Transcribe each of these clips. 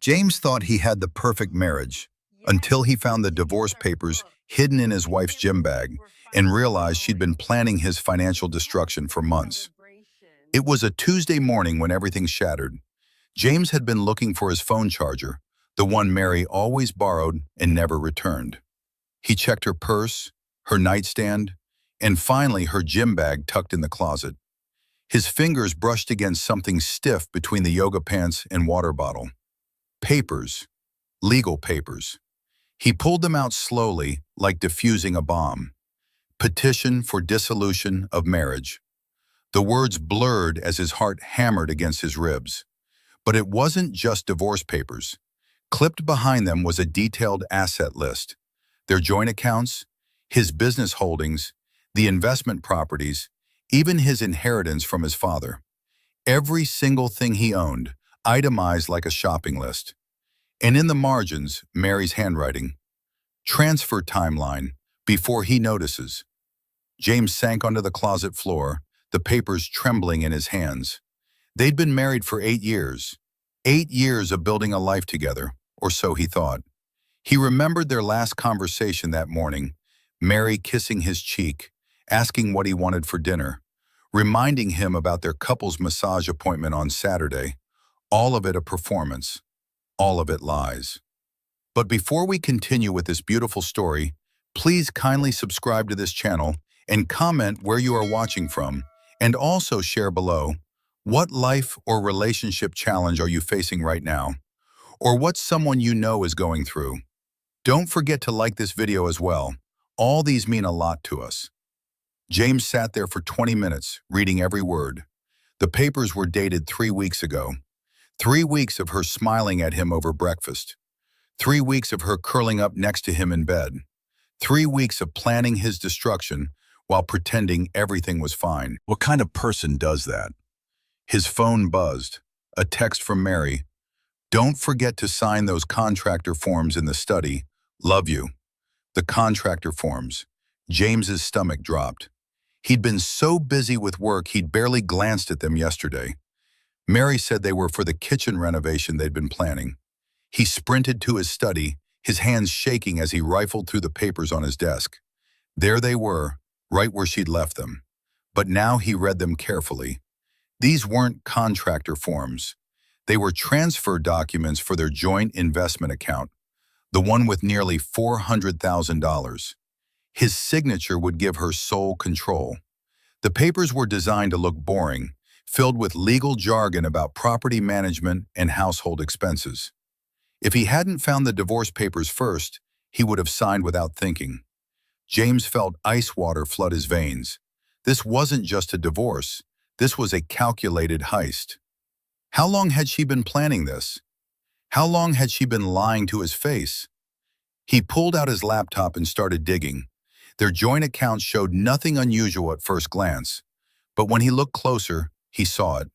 James thought he had the perfect marriage until he found the divorce papers hidden in his wife's gym bag and realized she'd been planning his financial destruction for months. It was a Tuesday morning when everything shattered. James had been looking for his phone charger, the one Mary always borrowed and never returned. He checked her purse, her nightstand, and finally her gym bag tucked in the closet. His fingers brushed against something stiff between the yoga pants and water bottle. Papers. Legal papers. He pulled them out slowly, like diffusing a bomb. Petition for dissolution of marriage. The words blurred as his heart hammered against his ribs. But it wasn't just divorce papers. Clipped behind them was a detailed asset list. Their joint accounts, his business holdings, the investment properties, even his inheritance from his father. Every single thing he owned, itemized like a shopping list. And in the margins, Mary's handwriting. Transfer timeline, before he notices. James sank onto the closet floor, the papers trembling in his hands. They'd been married for 8 years. 8 years of building a life together, or so he thought. He remembered their last conversation that morning, Mary kissing his cheek, asking what he wanted for dinner, reminding him about their couple's massage appointment on Saturday. All of it a performance. All of it lies. But before we continue with this beautiful story, please kindly subscribe to this channel and comment where you are watching from, and also share below, what life or relationship challenge are you facing right now, or what someone you know is going through. Don't forget to like this video as well. All these mean a lot to us. James sat there for 20 minutes, reading every word. The papers were dated 3 weeks ago. 3 weeks of her smiling at him over breakfast. 3 weeks of her curling up next to him in bed. 3 weeks of planning his destruction while pretending everything was fine. What kind of person does that? His phone buzzed. A text from Mary. Don't forget to sign those contractor forms in the study. Love you. The contractor forms. James's stomach dropped. He'd been so busy with work he'd barely glanced at them yesterday. Mary said they were for the kitchen renovation they'd been planning. He sprinted to his study, his hands shaking as he rifled through the papers on his desk. There they were, right where she'd left them. But now he read them carefully. These weren't contractor forms. They were transfer documents for their joint investment account, the one with nearly $400,000. His signature would give her sole control. The papers were designed to look boring, filled with legal jargon about property management and household expenses. If he hadn't found the divorce papers first, he would have signed without thinking. James felt ice water flood his veins. This wasn't just a divorce. This was a calculated heist. How long had she been planning this? How long had she been lying to his face? He pulled out his laptop and started digging. Their joint accounts showed nothing unusual at first glance, but when he looked closer, he saw it.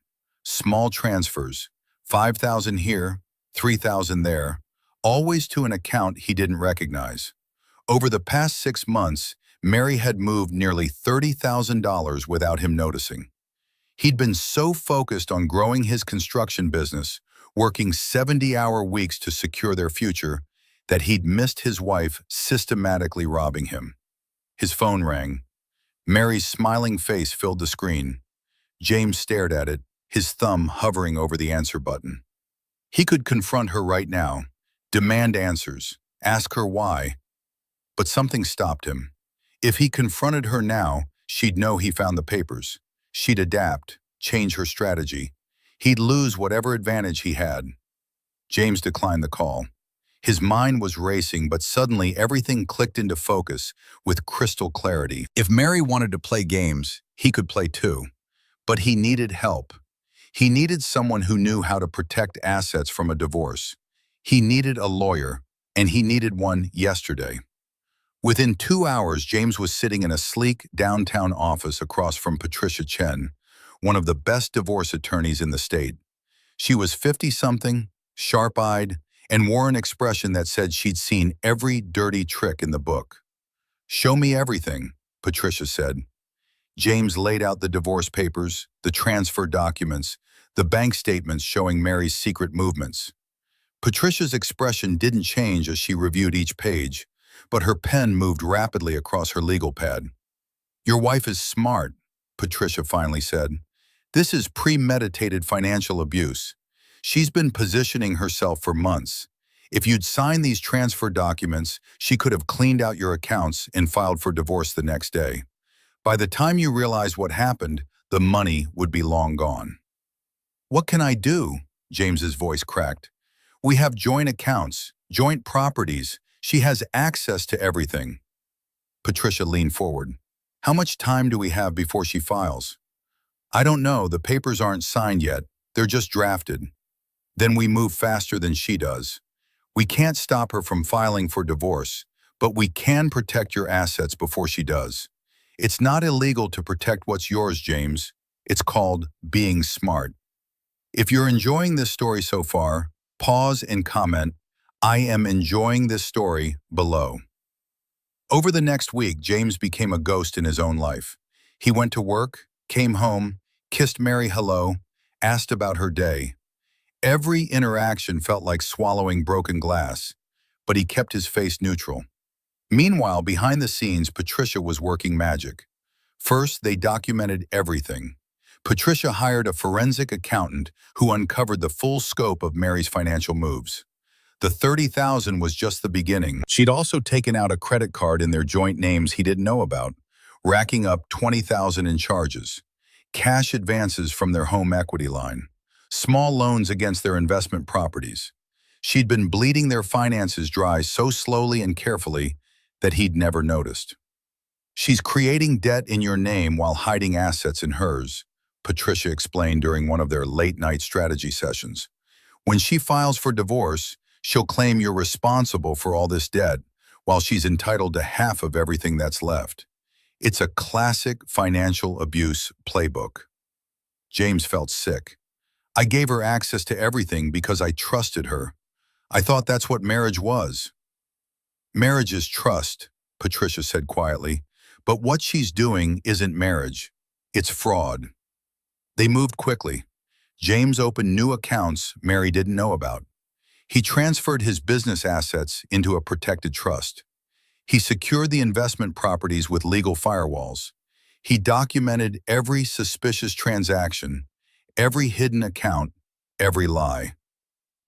Small transfers, $5,000 here, $3,000 there, always to an account he didn't recognize. Over the past 6 months, Mary had moved nearly $30,000 without him noticing. He'd been so focused on growing his construction business, working 70-hour weeks to secure their future, that he'd missed his wife systematically robbing him. His phone rang. Mary's smiling face filled the screen. James stared at it, his thumb hovering over the answer button. He could confront her right now, demand answers, ask her why. But something stopped him. If he confronted her now, she'd know he found the papers. She'd adapt, change her strategy. He'd lose whatever advantage he had. James declined the call. His mind was racing, but suddenly everything clicked into focus with crystal clarity. If Mary wanted to play games, he could play too. But he needed help. He needed someone who knew how to protect assets from a divorce. He needed a lawyer, and he needed one yesterday. Within 2 hours, James was sitting in a sleek downtown office across from Patricia Chen, one of the best divorce attorneys in the state. She was 50-something, sharp-eyed, and wore an expression that said she'd seen every dirty trick in the book. "Show me everything," Patricia said. James laid out the divorce papers, the transfer documents, the bank statements showing Mary's secret movements. Patricia's expression didn't change as she reviewed each page, but her pen moved rapidly across her legal pad. "Your wife is smart," Patricia finally said. "This is premeditated financial abuse. She's been positioning herself for months. If you'd signed these transfer documents, she could have cleaned out your accounts and filed for divorce the next day. By the time you realize what happened, the money would be long gone." "What can I do?" James's voice cracked. "We have joint accounts, joint properties. She has access to everything." Patricia leaned forward. "How much time do we have before she files?" "I don't know. The papers aren't signed yet. They're just drafted." "Then we move faster than she does. We can't stop her from filing for divorce, but we can protect your assets before she does. It's not illegal to protect what's yours, James. It's called being smart." If you're enjoying this story so far, pause and comment, "I am enjoying this story," below. Over the next week, James became a ghost in his own life. He went to work, came home, kissed Mary hello, asked about her day. Every interaction felt like swallowing broken glass, but he kept his face neutral. Meanwhile, behind the scenes, Patricia was working magic. First, they documented everything. Patricia hired a forensic accountant who uncovered the full scope of Mary's financial moves. The $30,000 was just the beginning. She'd also taken out a credit card in their joint names he didn't know about, racking up $20,000 in charges. Cash advances from their home equity line. Small loans against their investment properties. She'd been bleeding their finances dry so slowly and carefully that he'd never noticed. "She's creating debt in your name while hiding assets in hers," Patricia explained during one of their late-night strategy sessions. "When she files for divorce, she'll claim you're responsible for all this debt, while she's entitled to half of everything that's left. It's a classic financial abuse playbook." James felt sick. "I gave her access to everything because I trusted her. I thought that's what marriage was." "Marriage is trust," Patricia said quietly, "but what she's doing isn't marriage. It's fraud." They moved quickly. James opened new accounts Mary didn't know about. He transferred his business assets into a protected trust. He secured the investment properties with legal firewalls. He documented every suspicious transaction, every hidden account, every lie.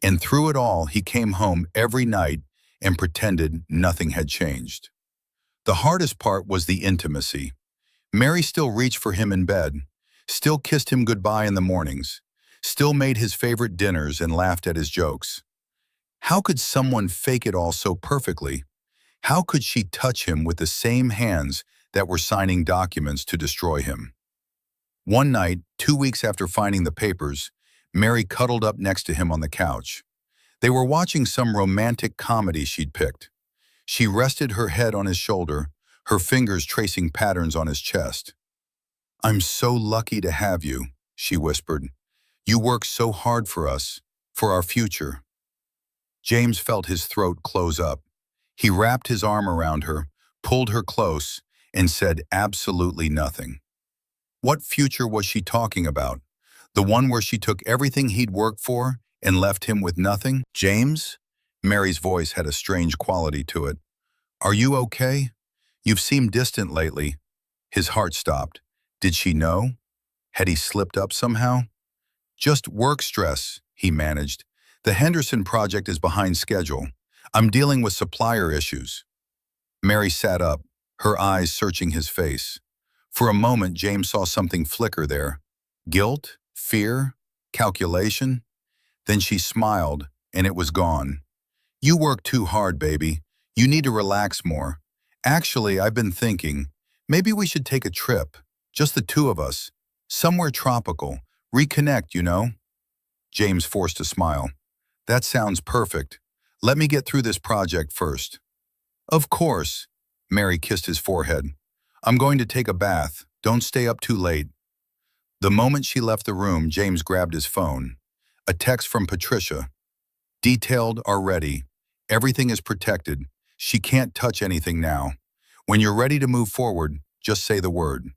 And through it all, he came home every night and pretended nothing had changed. The hardest part was the intimacy. Mary still reached for him in bed, still kissed him goodbye in the mornings, still made his favorite dinners and laughed at his jokes. How could someone fake it all so perfectly? How could she touch him with the same hands that were signing documents to destroy him? One night, 2 weeks after finding the papers, Mary cuddled up next to him on the couch. They were watching some romantic comedy she'd picked. She rested her head on his shoulder, her fingers tracing patterns on his chest. "I'm so lucky to have you," she whispered. "You work so hard for us, for our future." James felt his throat close up. He wrapped his arm around her, pulled her close, and said absolutely nothing. What future was she talking about? The one where she took everything he'd worked for and left him with nothing? "James?" Mary's voice had a strange quality to it. "Are you okay? You've seemed distant lately." His heart stopped. Did she know? Had he slipped up somehow? "Just work stress," he managed. "The Henderson project is behind schedule. I'm dealing with supplier issues." Mary sat up, her eyes searching his face. For a moment, James saw something flicker there. Guilt? Fear? Calculation? Then she smiled, and it was gone. "You work too hard, baby. You need to relax more. Actually, I've been thinking, maybe we should take a trip, just the two of us, somewhere tropical, reconnect, you know?" James forced a smile. "That sounds perfect. Let me get through this project first." "Of course." Mary kissed his forehead. "I'm going to take a bath. Don't stay up too late." The moment she left the room, James grabbed his phone. A text from Patricia. "Detailed already. Everything is protected. She can't touch anything now. When you're ready to move forward, just say the word."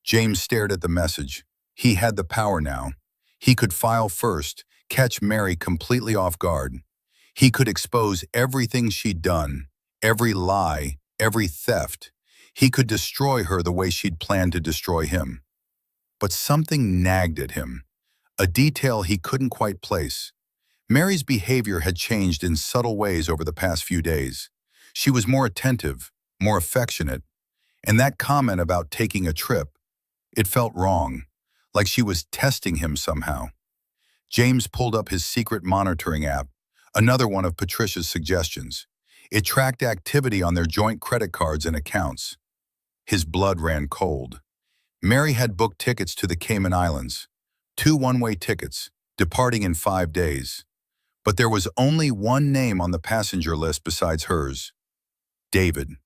James stared at the message. He had the power now. He could file first, catch Mary completely off guard. He could expose everything she'd done, every lie, every theft. He could destroy her the way she'd planned to destroy him. But something nagged at him, a detail he couldn't quite place. Mary's behavior had changed in subtle ways over the past few days. She was more attentive, more affectionate, and that comment about taking a trip, it felt wrong, like she was testing him somehow. James pulled up his secret monitoring app, another one of Patricia's suggestions. It tracked activity on their joint credit cards and accounts. His blood ran cold. Mary had booked tickets to the Cayman Islands, 2 one-way tickets, departing in 5 days. But there was only one name on the passenger list besides hers: David.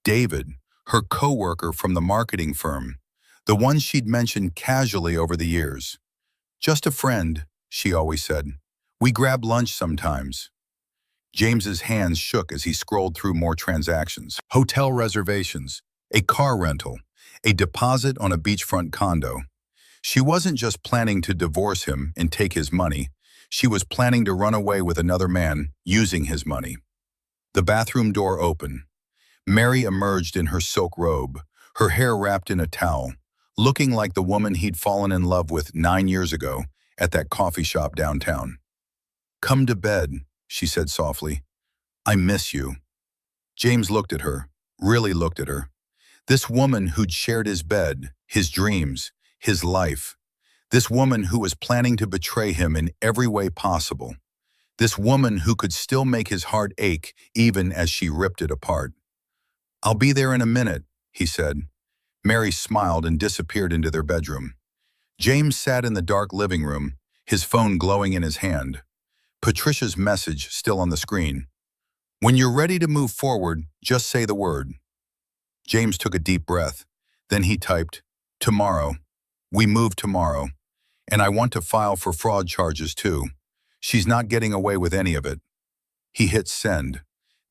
David, her co-worker from the marketing firm, the one she'd mentioned casually over the years. "Just a friend," she always said. "We grab lunch sometimes." James's hands shook as he scrolled through more transactions. Hotel reservations, a car rental, a deposit on a beachfront condo. She wasn't just planning to divorce him and take his money. She was planning to run away with another man using his money. The bathroom door opened. Mary emerged in her silk robe, her hair wrapped in a towel, looking like the woman he'd fallen in love with 9 years ago at that coffee shop downtown. "Come to bed," she said softly. "I miss you." James looked at her, really looked at her. This woman who'd shared his bed, his dreams, his life. This woman who was planning to betray him in every way possible. This woman who could still make his heart ache even as she ripped it apart. "I'll be there in a minute," he said. Mary smiled and disappeared into their bedroom. James sat in the dark living room, his phone glowing in his hand. Patricia's message still on the screen. "When you're ready to move forward, just say the word." James took a deep breath. Then he typed, "Tomorrow. We move tomorrow. And I want to file for fraud charges too. She's not getting away with any of it." He hit send.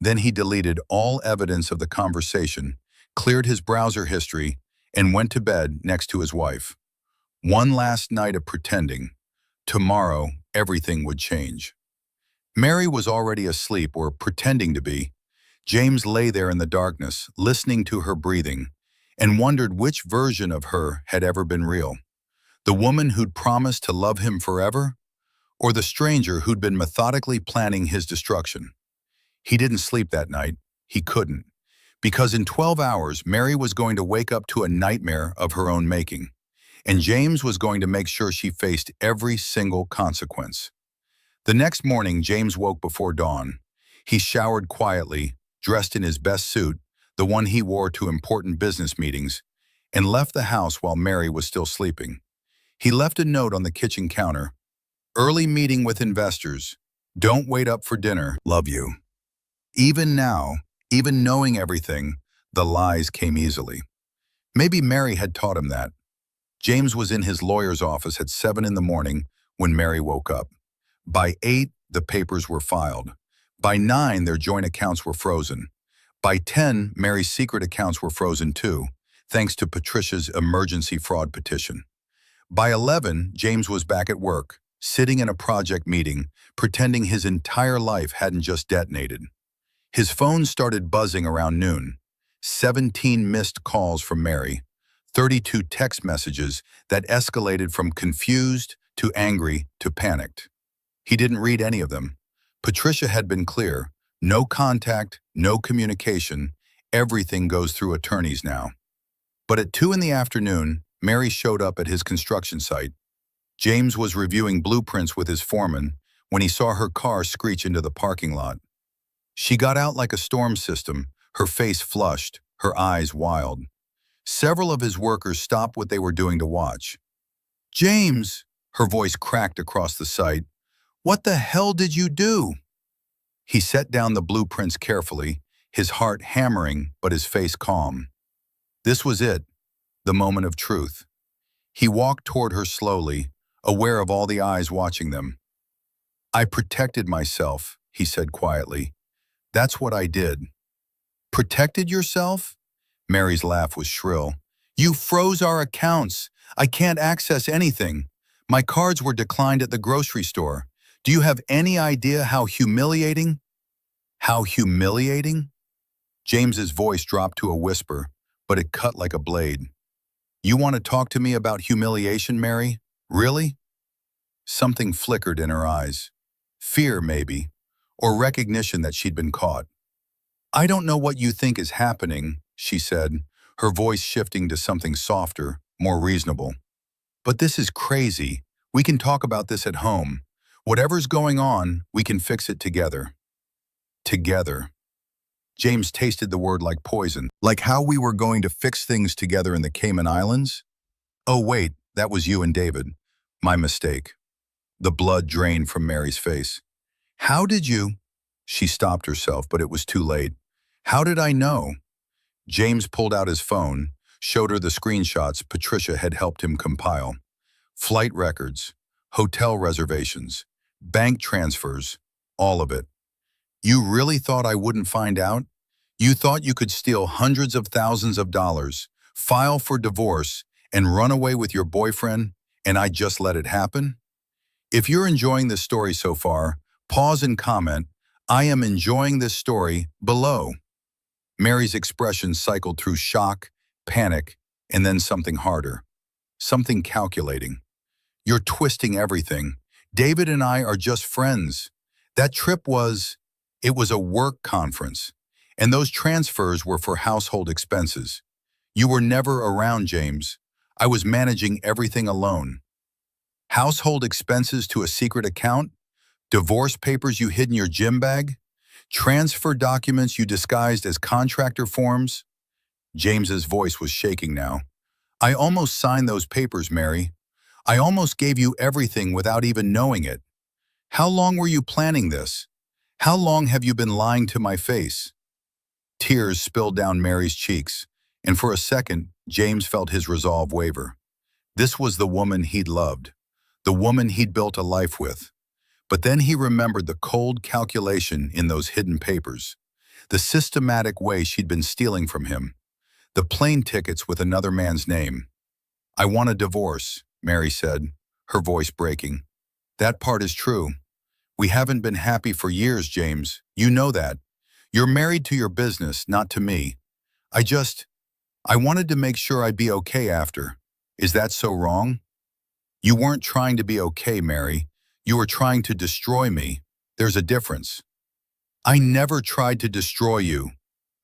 Then he deleted all evidence of the conversation, cleared his browser history, and went to bed next to his wife. One last night of pretending. Tomorrow, everything would change. Mary was already asleep, or pretending to be. James lay there in the darkness, listening to her breathing, and wondered which version of her had ever been real. The woman who'd promised to love him forever, or the stranger who'd been methodically planning his destruction. He didn't sleep that night. He couldn't. Because in 12 hours, Mary was going to wake up to a nightmare of her own making. And James was going to make sure she faced every single consequence. The next morning, James woke before dawn. He showered quietly, dressed in his best suit, the one he wore to important business meetings, and left the house while Mary was still sleeping. He left a note on the kitchen counter. "Early meeting with investors. Don't wait up for dinner. Love you." Even now, even knowing everything, the lies came easily. Maybe Mary had taught him that. James was in his lawyer's office at 7 in the morning when Mary woke up. By 8, the papers were filed. By 9, their joint accounts were frozen. By 10, Mary's secret accounts were frozen too, thanks to Patricia's emergency fraud petition. By 11, James was back at work, sitting in a project meeting, pretending his entire life hadn't just detonated. His phone started buzzing around noon. 17 missed calls from Mary, 32 text messages that escalated from confused to angry to panicked. He didn't read any of them. Patricia had been clear: no contact, no communication, everything goes through attorneys now. But at 2 in the afternoon, Mary showed up at his construction site. James was reviewing blueprints with his foreman when he saw her car screech into the parking lot. She got out like a storm system, her face flushed, her eyes wild. Several of his workers stopped what they were doing to watch. "James," her voice cracked across the site, "what the hell did you do?" He set down the blueprints carefully, his heart hammering but his face calm. This was it, the moment of truth. He walked toward her slowly, aware of all the eyes watching them. "I protected myself," he said quietly. "That's what I did." "Protected yourself?" Mary's laugh was shrill. "You froze our accounts. I can't access anything. My cards were declined at the grocery store. Do you have any idea how humiliating? How humiliating? James's voice dropped to a whisper, but it cut like a blade. You want to talk to me about humiliation, Mary? Really? Something flickered in her eyes. Fear, maybe, or recognition that she'd been caught. I don't know what you think is happening, she said, her voice shifting to something softer, more reasonable. But this is crazy. We can talk about this at home. Whatever's going on, we can fix it together. Together. James tasted the word like poison. Like how we were going to fix things together in the Cayman Islands? Oh wait, that was you and David. My mistake. The blood drained from Mary's face. How did you? She stopped herself, but it was too late. How did I know? James pulled out his phone, showed her the screenshots Patricia had helped him compile. Flight records, hotel reservations, bank transfers, all of it. You really thought I wouldn't find out? You thought you could steal hundreds of thousands of dollars, file for divorce, and run away with your boyfriend, and I just let it happen? If you're enjoying this story so far, pause and comment, I am enjoying this story, below. Mary's expression cycled through shock, panic, and then something harder. Something calculating. You're twisting everything. David and I are just friends. That trip it was a work conference. And those transfers were for household expenses. You were never around, James. I was managing everything alone. Household expenses to a secret account? Divorce papers you hid in your gym bag? Transfer documents you disguised as contractor forms? James's voice was shaking now. I almost signed those papers, Mary. I almost gave you everything without even knowing it. How long were you planning this? How long have you been lying to my face? Tears spilled down Mary's cheeks, and for a second, James felt his resolve waver. This was the woman he'd loved, the woman he'd built a life with. But then he remembered the cold calculation in those hidden papers, the systematic way she'd been stealing from him, the plane tickets with another man's name. I want a divorce, Mary said, her voice breaking. That part is true. We haven't been happy for years, James. You know that. You're married to your business, not to me. I wanted to make sure I'd be okay after. Is that so wrong? You weren't trying to be okay, Mary. You were trying to destroy me. There's a difference. I never tried to destroy you.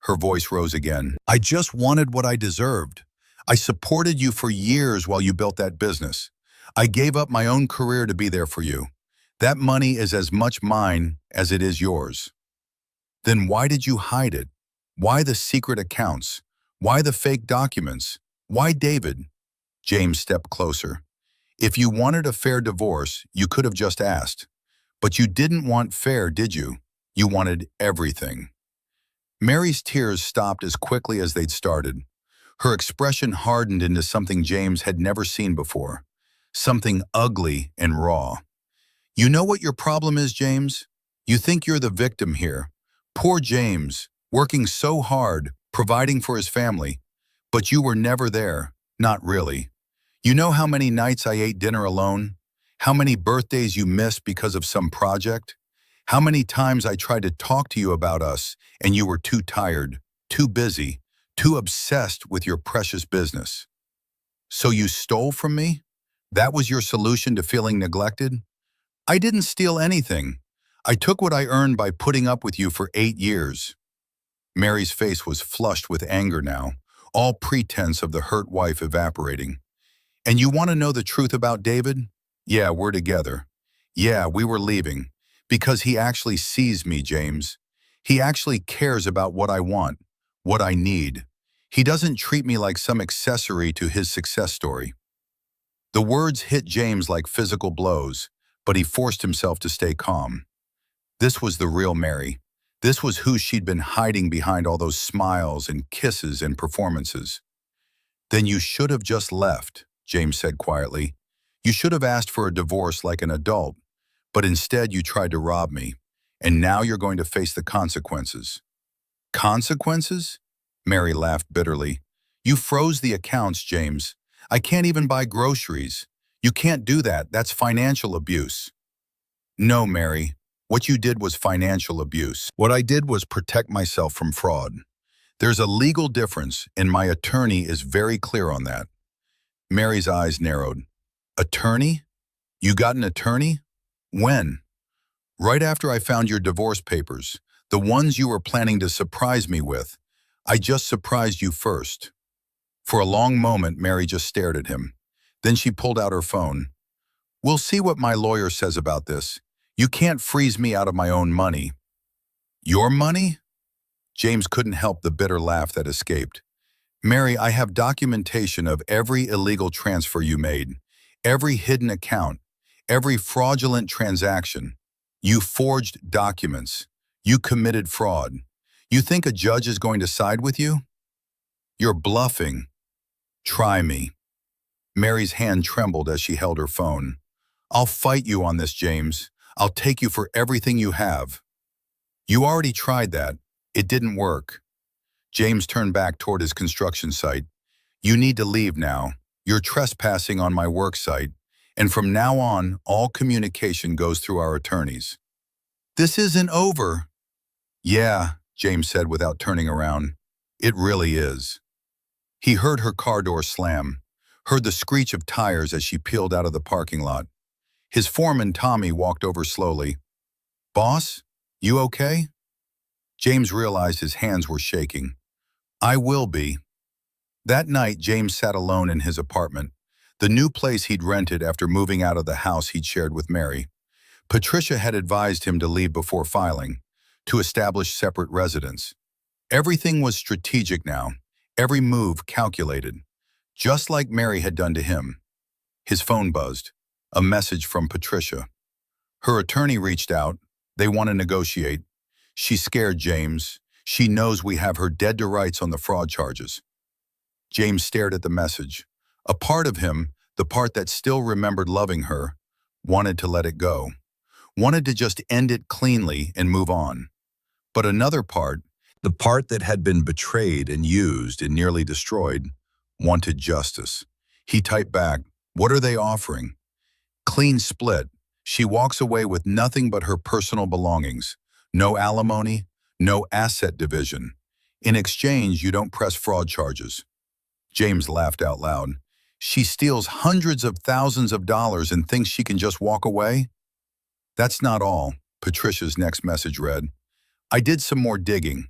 Her voice rose again. I just wanted what I deserved. I supported you for years while you built that business. I gave up my own career to be there for you. That money is as much mine as it is yours. Then why did you hide it? Why the secret accounts? Why the fake documents? Why David? James stepped closer. If you wanted a fair divorce, you could have just asked. But you didn't want fair, did you? You wanted everything. Mary's tears stopped as quickly as they'd started. Her expression hardened into something James had never seen before. Something ugly and raw. You know what your problem is, James? You think you're the victim here. Poor James, working so hard, providing for his family. But you were never there, not really. You know how many nights I ate dinner alone? How many birthdays you missed because of some project? How many times I tried to talk to you about us and you were too tired, too busy, too obsessed with your precious business. So you stole from me? That was your solution to feeling neglected? I didn't steal anything. I took what I earned by putting up with you for 8 years. Mary's face was flushed with anger now, all pretense of the hurt wife evaporating. And you want to know the truth about David? Yeah, we're together. Yeah, we were leaving. Because he actually sees me, James. He actually cares about what I want, what I need. He doesn't treat me like some accessory to his success story. The words hit James like physical blows, but he forced himself to stay calm. This was the real Mary. This was who she'd been hiding behind all those smiles and kisses and performances. Then you should have just left, James said quietly. You should have asked for a divorce like an adult, but instead you tried to rob me, and now you're going to face the consequences. Consequences? Mary laughed bitterly. You froze the accounts, James. I can't even buy groceries. You can't do that. That's financial abuse. No, Mary. What you did was financial abuse. What I did was protect myself from fraud. There's a legal difference, and my attorney is very clear on that. Mary's eyes narrowed. Attorney? You got an attorney? When? Right after I found your divorce papers, the ones you were planning to surprise me with. I just surprised you first. For a long moment, Mary just stared at him. Then she pulled out her phone. We'll see what my lawyer says about this. You can't freeze me out of my own money. Your money? James couldn't help the bitter laugh that escaped. Mary, I have documentation of every illegal transfer you made, every hidden account, every fraudulent transaction. You forged documents. You committed fraud. You think a judge is going to side with you? You're bluffing. Try me. Mary's hand trembled as she held her phone. I'll fight you on this, James. I'll take you for everything you have. You already tried that. It didn't work. James turned back toward his construction site. You need to leave now. You're trespassing on my work site, and from now on, all communication goes through our attorneys. This isn't over. Yeah, James said without turning around. It really is. He heard her car door slam, heard the screech of tires as she peeled out of the parking lot. His foreman, Tommy, walked over slowly. Boss, you okay? James realized his hands were shaking. I will be. That night, James sat alone in his apartment, the new place he'd rented after moving out of the house he'd shared with Mary. Patricia had advised him to leave before filing, to establish separate residence. Everything was strategic now, every move calculated, just like Mary had done to him. His phone buzzed, a message from Patricia. Her attorney reached out. They want to negotiate. She's scared, James. She knows we have her dead to rights on the fraud charges. James stared at the message. A part of him, the part that still remembered loving her, wanted to let it go, wanted to just end it cleanly and move on. But another part, the part that had been betrayed and used and nearly destroyed, wanted justice. He typed back, what are they offering? Clean split. She walks away with nothing but her personal belongings. No alimony, no asset division. In exchange, you don't press fraud charges. James laughed out loud. She steals hundreds of thousands of dollars and thinks she can just walk away? That's not all, Patricia's next message read. I did some more digging.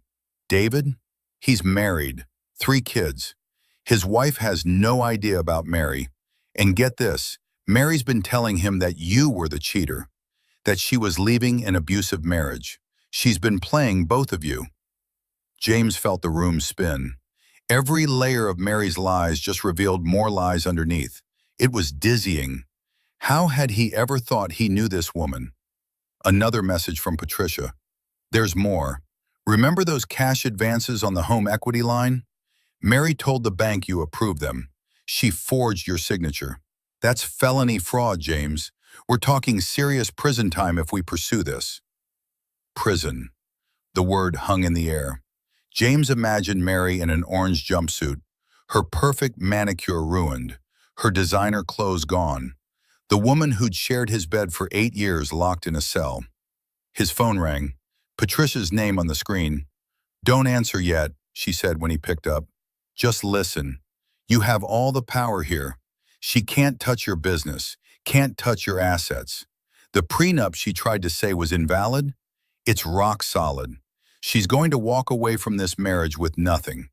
David? He's married, 3 kids. His wife has no idea about Mary. And get this, Mary's been telling him that you were the cheater, that she was leaving an abusive marriage. She's been playing both of you. James felt the room spin. Every layer of Mary's lies just revealed more lies underneath. It was dizzying. How had he ever thought he knew this woman? Another message from Patricia. There's more. Remember those cash advances on the home equity line? Mary told the bank you approved them. She forged your signature. That's felony fraud, James. We're talking serious prison time if we pursue this. Prison. The word hung in the air. James imagined Mary in an orange jumpsuit, her perfect manicure ruined, her designer clothes gone. The woman who'd shared his bed for 8 years locked in a cell. His phone rang. Patricia's name on the screen. Don't answer yet, she said when he picked up. Just listen. You have all the power here. She can't touch your business, can't touch your assets. The prenup she tried to say was invalid? It's rock solid. She's going to walk away from this marriage with nothing.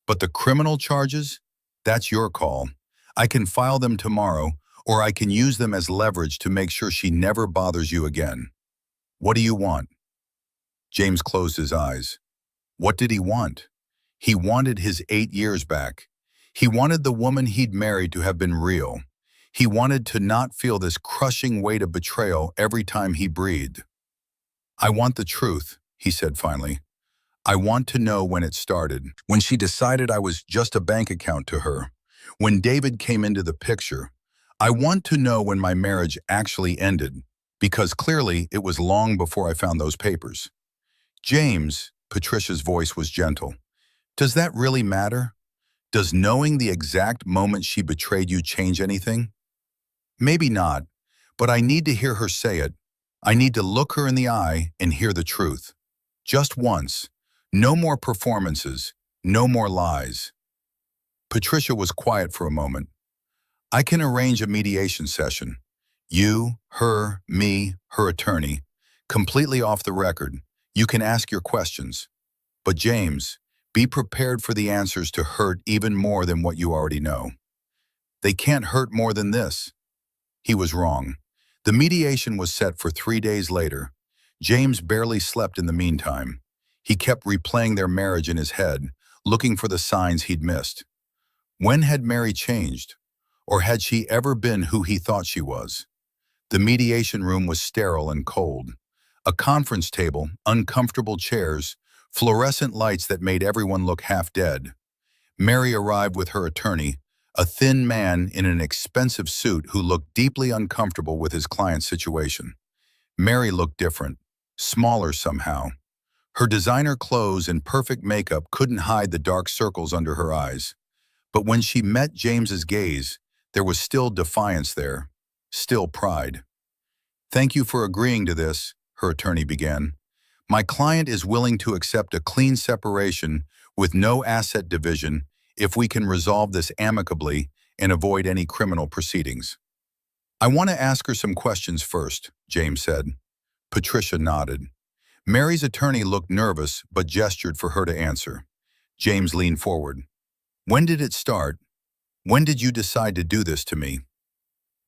But the criminal charges? That's your call. I can file them tomorrow, or I can use them as leverage to make sure she never bothers you again. What do you want? James closed his eyes. What did he want? He wanted his 8 years back. He wanted the woman he'd married to have been real. He wanted to not feel this crushing weight of betrayal every time he breathed. I want the truth, he said finally. I want to know when it started, when she decided I was just a bank account to her, when David came into the picture. I want to know when my marriage actually ended, because clearly it was long before I found those papers. James, Patricia's voice was gentle. Does that really matter? Does knowing the exact moment she betrayed you change anything? Maybe not, but I need to hear her say it. I need to look her in the eye and hear the truth. Just once. No more performances. No more lies. Patricia was quiet for a moment. I can arrange a mediation session. You, her, me, her attorney. Completely off the record. You can ask your questions. But James, be prepared for the answers to hurt even more than what you already know. They can't hurt more than this. He was wrong. The mediation was set for 3 days later. James barely slept in the meantime. He kept replaying their marriage in his head, looking for the signs he'd missed. When had Mary changed? Or had she ever been who he thought she was? The mediation room was sterile and cold. A conference table, uncomfortable chairs, fluorescent lights that made everyone look half dead. Mary arrived with her attorney, a thin man in an expensive suit who looked deeply uncomfortable with his client's situation. Mary looked different, smaller somehow. Her designer clothes and perfect makeup couldn't hide the dark circles under her eyes. But when she met James's gaze, there was still defiance there, still pride. "Thank you for agreeing to this," her attorney began. "My client is willing to accept a clean separation with no asset division if we can resolve this amicably and avoid any criminal proceedings." "I want to ask her some questions first," James said. Patricia nodded. Mary's attorney looked nervous but gestured for her to answer. James leaned forward. "When did it start? When did you decide to do this to me?"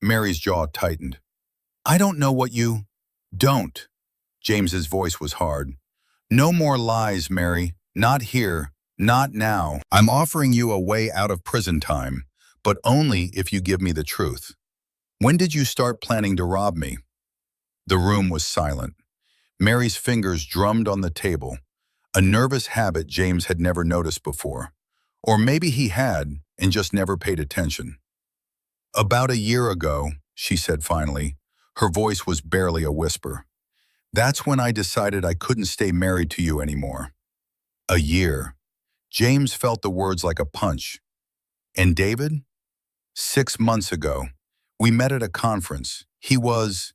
Mary's jaw tightened. "I don't know what you—" "Don't." James's voice was hard. "No more lies, Mary. Not here. Not now. I'm offering you a way out of prison time, but only if you give me the truth. When did you start planning to rob me?" The room was silent. Mary's fingers drummed on the table, a nervous habit James had never noticed before. Or maybe he had, and just never paid attention. "About a year ago," she said finally. Her voice was barely a whisper. "That's when I decided I couldn't stay married to you anymore." A year. James felt the words like a punch. "And David?" "6 months ago. We met at a conference. He was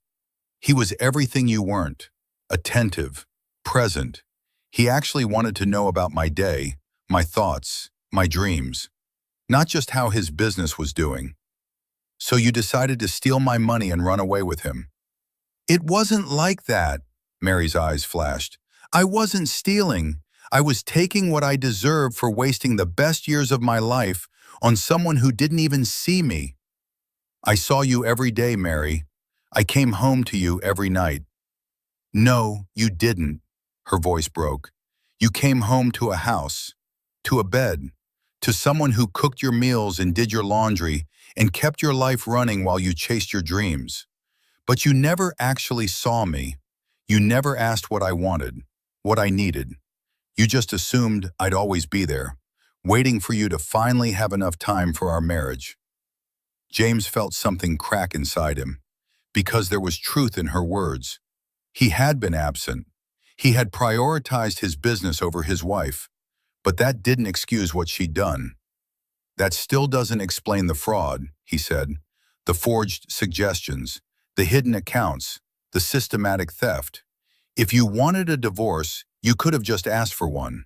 everything you weren't. Attentive, present. He actually wanted to know about my day, my thoughts, my dreams. Not just how his business was doing." "So you decided to steal my money and run away with him?" "It wasn't like that," Mary's eyes flashed. "I wasn't stealing. I was taking what I deserved for wasting the best years of my life on someone who didn't even see me. I saw you every day, Mary. I came home to you every night." "No, you didn't," her voice broke. "You came home to a house, to a bed, to someone who cooked your meals and did your laundry and kept your life running while you chased your dreams. But you never actually saw me. You never asked what I wanted, what I needed. You just assumed I'd always be there, waiting for you to finally have enough time for our marriage." James felt something crack inside him, because there was truth in her words. He had been absent. He had prioritized his business over his wife, but that didn't excuse what she'd done. "That still doesn't explain the fraud," he said. "The forged suggestions, the hidden accounts, the systematic theft. If you wanted a divorce, you could have just asked for one."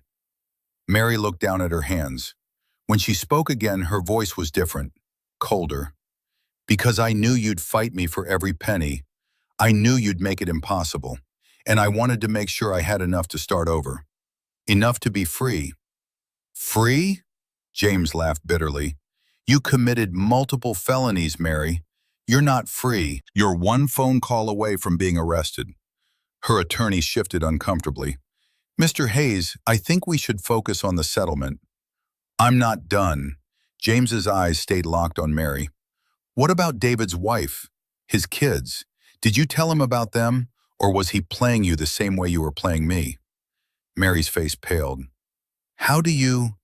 Mary looked down at her hands. When she spoke again, her voice was different, colder. "Because I knew you'd fight me for every penny. I knew you'd make it impossible, and I wanted to make sure I had enough to start over. Enough to be free." "Free?" James laughed bitterly. "You committed multiple felonies, Mary. You're not free. You're one phone call away from being arrested." Her attorney shifted uncomfortably. "Mr. Hayes, I think we should focus on the settlement." "I'm not done." James's eyes stayed locked on Mary. "What about David's wife? His kids? Did you tell him about them, or was he playing you the same way you were playing me?" Mary's face paled. "How do you—"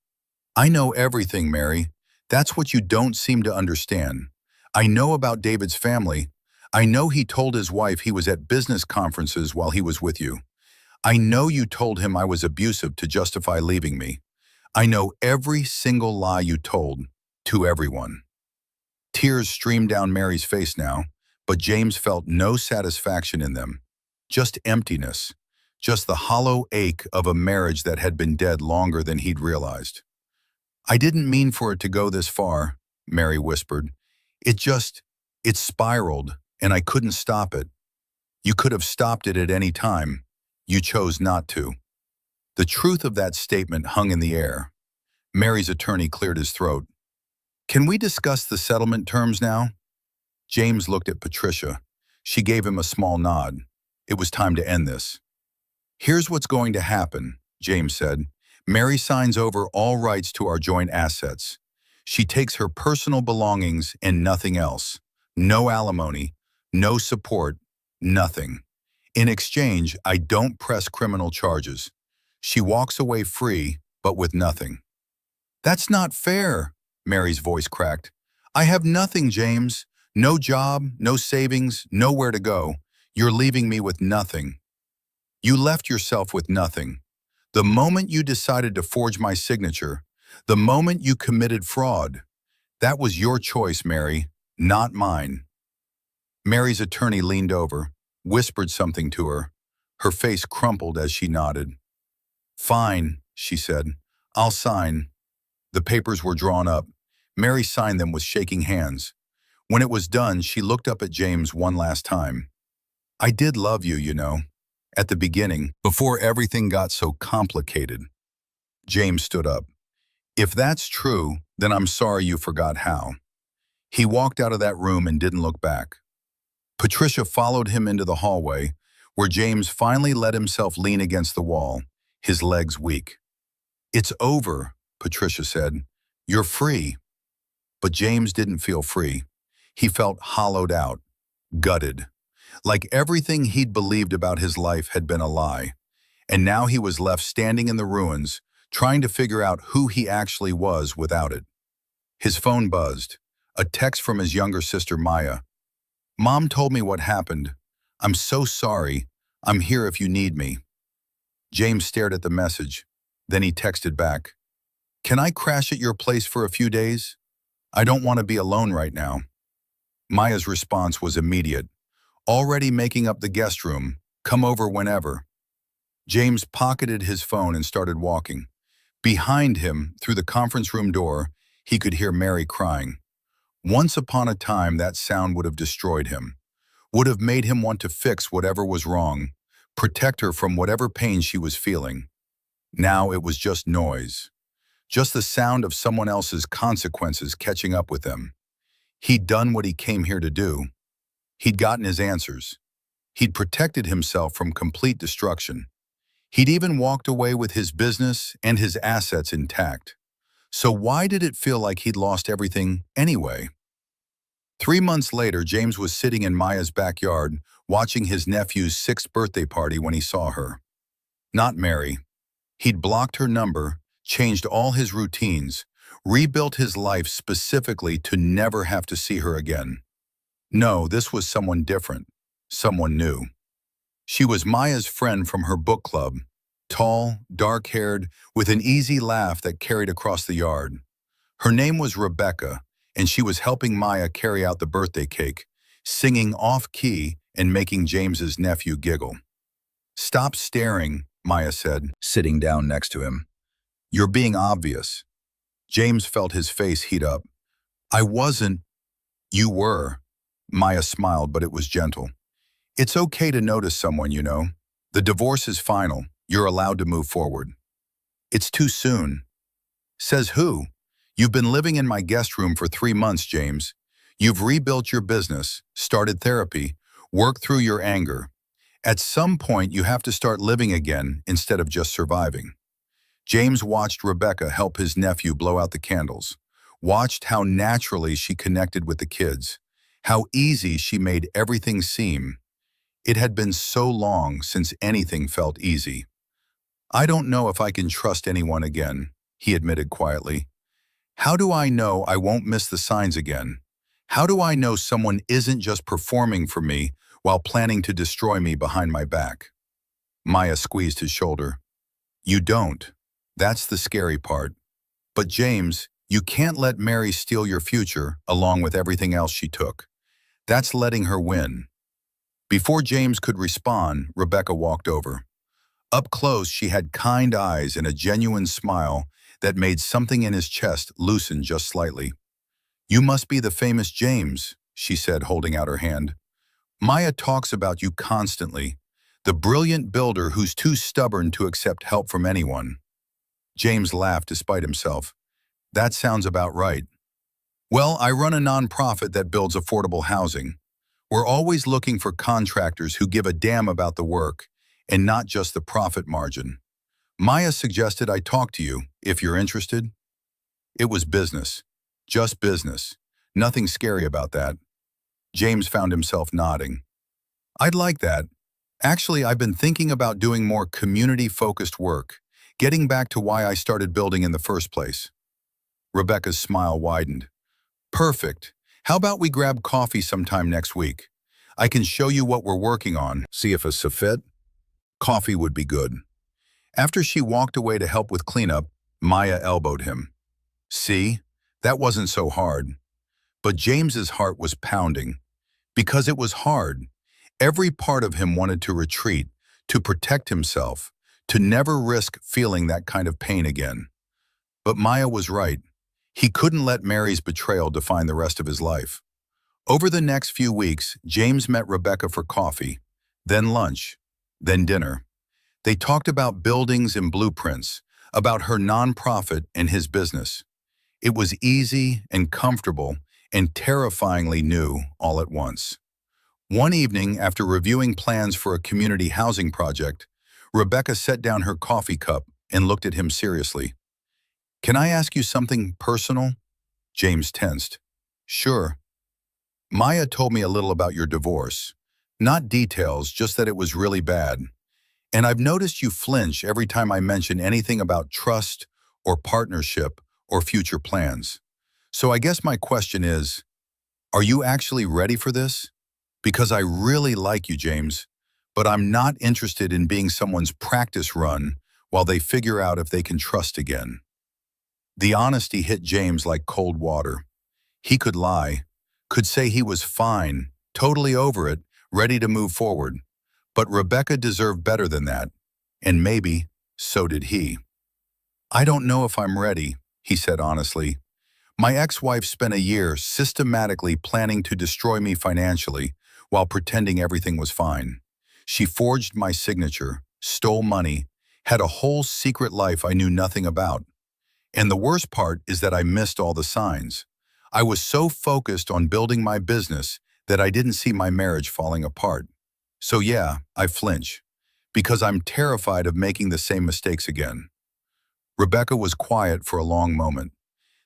"I know everything, Mary. That's what you don't seem to understand. I know about David's family. I know he told his wife he was at business conferences while he was with you. I know you told him I was abusive to justify leaving me. I know every single lie you told, to everyone." Tears streamed down Mary's face now, but James felt no satisfaction in them. Just emptiness. Just the hollow ache of a marriage that had been dead longer than he'd realized. "I didn't mean for it to go this far," Mary whispered. It spiraled, and I couldn't stop it. You could have stopped it at any time. You chose not to." The truth of that statement hung in the air. Mary's attorney cleared his throat. "Can we discuss the settlement terms now?" James looked at Patricia. She gave him a small nod. It was time to end this. "Here's what's going to happen," James said. "Mary signs over all rights to our joint assets. She takes her personal belongings and nothing else. No alimony, no support, nothing. In exchange, I don't press criminal charges. She walks away free, but with nothing." "That's not fair," Mary's voice cracked. "I have nothing, James. No job, no savings, nowhere to go. You're leaving me with nothing. You left yourself with nothing. The moment you decided to forge my signature, the moment you committed fraud, that was your choice, Mary, not mine." Mary's attorney leaned over, whispered something to her. Her face crumpled as she nodded. "Fine," she said. "I'll sign." The papers were drawn up. Mary signed them with shaking hands. When it was done, she looked up at James one last time. "I did love you, you know. At the beginning, before everything got so complicated." James stood up. "If that's true, then I'm sorry you forgot how." He walked out of that room and didn't look back. Patricia followed him into the hallway, where James finally let himself lean against the wall, his legs weak. "It's over," Patricia said. "You're free." But James didn't feel free. He felt hollowed out, gutted, like everything he'd believed about his life had been a lie. And now he was left standing in the ruins, trying to figure out who he actually was without it. His phone buzzed, a text from his younger sister Maya. "Mom told me what happened. I'm so sorry. I'm here if you need me." James stared at the message. Then he texted back, "Can I crash at your place for a few days? I don't want to be alone right now." Maya's response was immediate. "Already making up the guest room. Come over whenever." James pocketed his phone and started walking. Behind him, through the conference room door, he could hear Mary crying. Once upon a time, that sound would have destroyed him, would have made him want to fix whatever was wrong, protect her from whatever pain she was feeling. Now it was just noise, just the sound of someone else's consequences catching up with them. He'd done what he came here to do. He'd gotten his answers. He'd protected himself from complete destruction. He'd even walked away with his business and his assets intact. So why did it feel like he'd lost everything anyway? 3 months later, James was sitting in Maya's backyard, watching his nephew's 6th birthday party when he saw her. Not Mary. He'd blocked her number, changed all his routines, rebuilt his life specifically to never have to see her again. No, this was someone different, someone new. She was Maya's friend from her book club, tall, dark-haired, with an easy laugh that carried across the yard. Her name was Rebecca, and she was helping Maya carry out the birthday cake, singing off-key and making James's nephew giggle. "Stop staring," Maya said, sitting down next to him. "You're being obvious." James felt his face heat up. "I wasn't." "You were." Maya smiled, but it was gentle. "It's okay to notice someone, you know. The divorce is final. You're allowed to move forward." "It's too soon." "Says who? You've been living in my guest room for 3 months, James. You've rebuilt your business, started therapy, worked through your anger. At some point, you have to start living again instead of just surviving." James watched Rebecca help his nephew blow out the candles, watched how naturally she connected with the kids, how easy she made everything seem. It had been so long since anything felt easy. "I don't know if I can trust anyone again," he admitted quietly. "How do I know I won't miss the signs again? How do I know someone isn't just performing for me while planning to destroy me behind my back?" Maya squeezed his shoulder. "You don't. That's the scary part. But James, you can't let Mary steal your future along with everything else she took. That's letting her win." Before James could respond, Rebecca walked over. Up close, she had kind eyes and a genuine smile that made something in his chest loosen just slightly. "You must be the famous James," she said, holding out her hand. "Maya talks about you constantly, the brilliant builder who's too stubborn to accept help from anyone." James laughed despite himself. "That sounds about right. Well, I run a nonprofit that builds affordable housing. We're always looking for contractors who give a damn about the work and not just the profit margin. Maya suggested I talk to you, if you're interested." It was business. Just business. Nothing scary about that. James found himself nodding. "I'd like that. Actually, I've been thinking about doing more community-focused work, getting back to why I started building in the first place." Rebecca's smile widened. "Perfect. How about we grab coffee sometime next week? I can show you what we're working on, see if it's a fit." Coffee would be good. After she walked away to help with cleanup, Maya elbowed him. "See? That wasn't so hard." But James's heart was pounding. Because it was hard. Every part of him wanted to retreat, to protect himself, to never risk feeling that kind of pain again. But Maya was right. He couldn't let Mary's betrayal define the rest of his life. Over the next few weeks, James met Rebecca for coffee, then lunch, then dinner. They talked about buildings and blueprints, about her nonprofit and his business. It was easy and comfortable and terrifyingly new all at once. One evening, after reviewing plans for a community housing project, Rebecca set down her coffee cup and looked at him seriously. "Can I ask you something personal?" James tensed. "Sure." "Maya told me a little about your divorce. Not details, just that it was really bad. And I've noticed you flinch every time I mention anything about trust or partnership or future plans. So I guess my question is, are you actually ready for this? Because I really like you, James, but I'm not interested in being someone's practice run while they figure out if they can trust again." The honesty hit James like cold water. He could lie, could say he was fine, totally over it, ready to move forward. But Rebecca deserved better than that, and maybe so did he. "I don't know if I'm ready," he said honestly. "My ex-wife spent a year systematically planning to destroy me financially while pretending everything was fine. She forged my signature, stole money, had a whole secret life I knew nothing about. And the worst part is that I missed all the signs. I was so focused on building my business that I didn't see my marriage falling apart. So yeah, I flinch, because I'm terrified of making the same mistakes again." Rebecca was quiet for a long moment.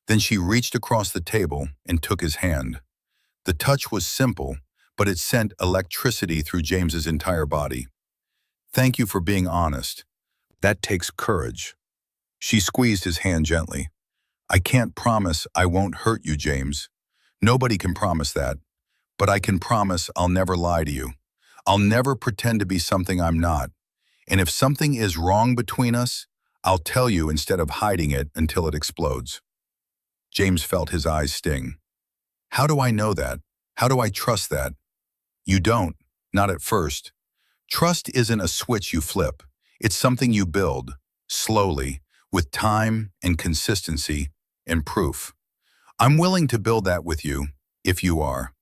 Then she reached across the table and took his hand. The touch was simple, but it sent electricity through James's entire body. "Thank you for being honest. That takes courage." She squeezed his hand gently. "I can't promise I won't hurt you, James. Nobody can promise that. But I can promise I'll never lie to you. I'll never pretend to be something I'm not. And if something is wrong between us, I'll tell you instead of hiding it until it explodes." James felt his eyes sting. "How do I know that? How do I trust that?" "You don't, not at first. Trust isn't a switch you flip. It's something you build, slowly, with time and consistency and proof. I'm willing to build that with you, if you are.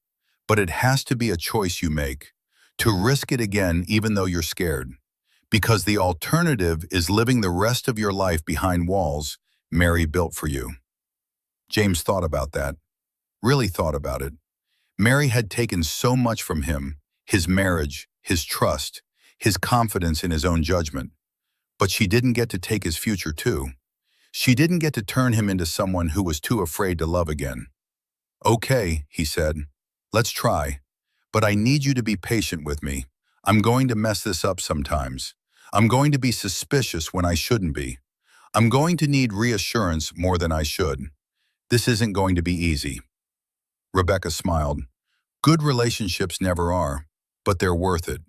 But it has to be a choice you make, to risk it again even though you're scared. Because the alternative is living the rest of your life behind walls Mary built for you." James thought about that, really thought about it. Mary had taken so much from him, his marriage, his trust, his confidence in his own judgment. But she didn't get to take his future too. She didn't get to turn him into someone who was too afraid to love again. "Okay," he said, "let's try. But I need you to be patient with me. I'm going to mess this up sometimes. I'm going to be suspicious when I shouldn't be. I'm going to need reassurance more than I should. This isn't going to be easy." Rebecca smiled. "Good relationships never are, but they're worth it.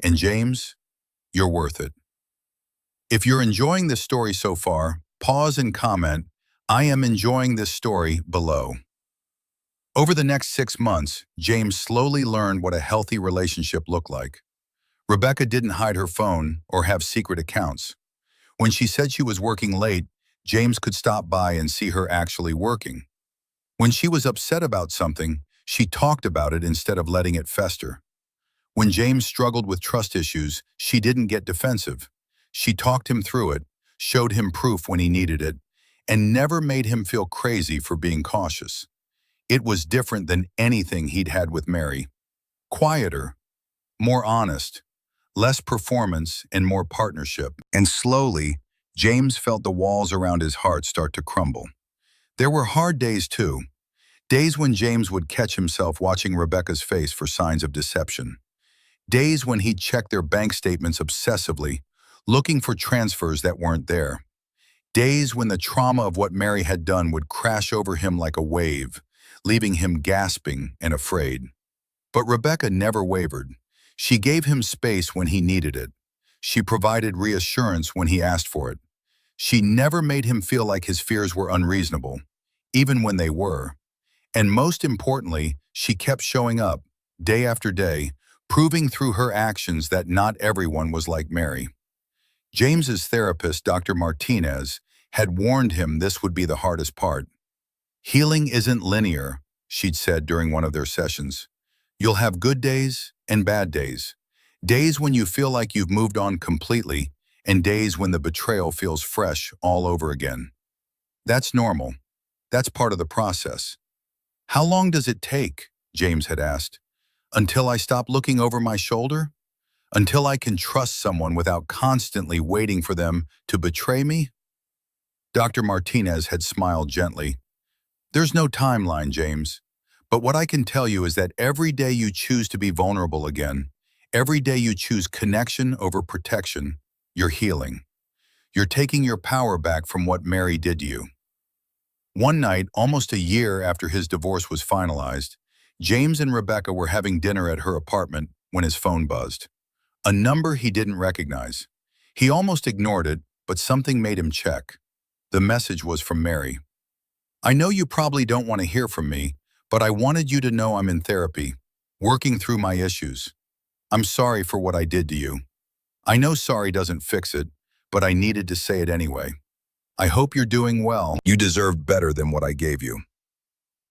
And James, you're worth it." If you're enjoying this story so far, pause and comment, "I am enjoying this story," below. Over the next 6 months, James slowly learned what a healthy relationship looked like. Rebecca didn't hide her phone or have secret accounts. When she said she was working late, James could stop by and see her actually working. When she was upset about something, she talked about it instead of letting it fester. When James struggled with trust issues, she didn't get defensive. She talked him through it, showed him proof when he needed it, and never made him feel crazy for being cautious. It was different than anything he'd had with Mary. Quieter, more honest, less performance and more partnership. And slowly, James felt the walls around his heart start to crumble. There were hard days too. Days when James would catch himself watching Rebecca's face for signs of deception. Days when he'd check their bank statements obsessively, looking for transfers that weren't there. Days when the trauma of what Mary had done would crash over him like a wave, leaving him gasping and afraid. But Rebecca never wavered. She gave him space when he needed it. She provided reassurance when he asked for it. She never made him feel like his fears were unreasonable, even when they were. And most importantly, she kept showing up, day after day, proving through her actions that not everyone was like Mary. James's therapist, Dr. Martinez, had warned him this would be the hardest part. Healing isn't linear, she'd said during one of their sessions. You'll have good days and bad days. Days when you feel like you've moved on completely, and days when the betrayal feels fresh all over again. That's normal. That's part of the process. How long does it take? James had asked. Until I stop looking over my shoulder? Until I can trust someone without constantly waiting for them to betray me? Dr. Martinez had smiled gently. There's no timeline, James. But what I can tell you is that every day you choose to be vulnerable again, every day you choose connection over protection, you're healing. You're taking your power back from what Mary did to you. One night, almost a year after his divorce was finalized, James and Rebecca were having dinner at her apartment when his phone buzzed. A number he didn't recognize. He almost ignored it, but something made him check. The message was from Mary. I know you probably don't want to hear from me, but I wanted you to know I'm in therapy, working through my issues. I'm sorry for what I did to you. I know sorry doesn't fix it, but I needed to say it anyway. I hope you're doing well. You deserve better than what I gave you.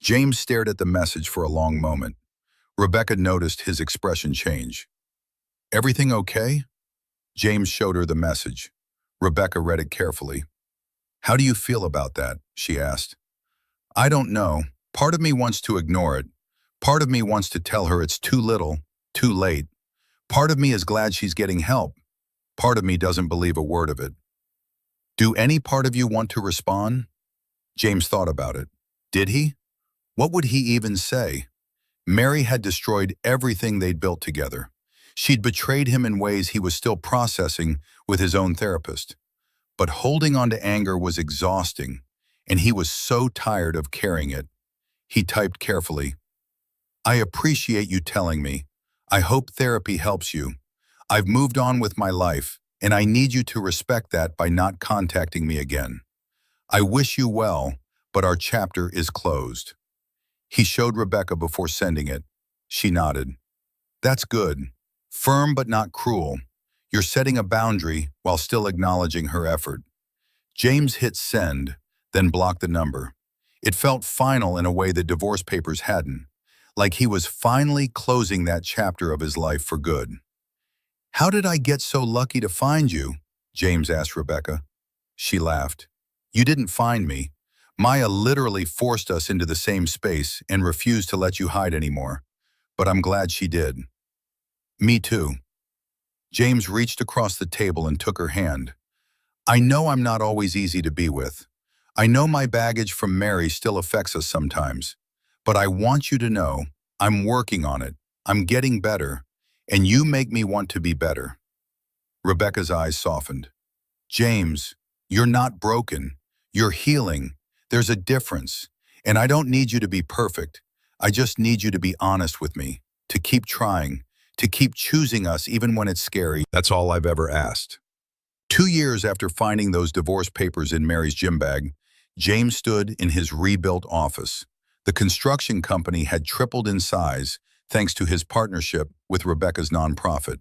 James stared at the message for a long moment. Rebecca noticed his expression change. Everything okay? James showed her the message. Rebecca read it carefully. How do you feel about that? She asked. I don't know. Part of me wants to ignore it. Part of me wants to tell her it's too little, too late. Part of me is glad she's getting help. Part of me doesn't believe a word of it. Do any part of you want to respond? James thought about it. Did he? What would he even say? Mary had destroyed everything they'd built together. She'd betrayed him in ways he was still processing with his own therapist. But holding on to anger was exhausting, and he was so tired of carrying it. He typed carefully, I appreciate you telling me. I hope therapy helps you. I've moved on with my life, and I need you to respect that by not contacting me again. I wish you well, but our chapter is closed. He showed Rebecca before sending it. She nodded. That's good. Firm but not cruel. You're setting a boundary while still acknowledging her effort. James hit send, then blocked the number. It felt final in a way the divorce papers hadn't, like he was finally closing that chapter of his life for good. How did I get so lucky to find you? James asked Rebecca. She laughed. You didn't find me. Maya literally forced us into the same space and refused to let you hide anymore. But I'm glad she did. Me too. James reached across the table and took her hand. I know I'm not always easy to be with. I know my baggage from Mary still affects us sometimes. But I want you to know, I'm working on it. I'm getting better. And you make me want to be better. Rebecca's eyes softened. James, you're not broken. You're healing. There's a difference. And I don't need you to be perfect. I just need you to be honest with me, to keep trying, to keep choosing us even when it's scary. That's all I've ever asked. 2 years after finding those divorce papers in Mary's gym bag, James stood in his rebuilt office. The construction company had tripled in size thanks to his partnership with Rebecca's nonprofit,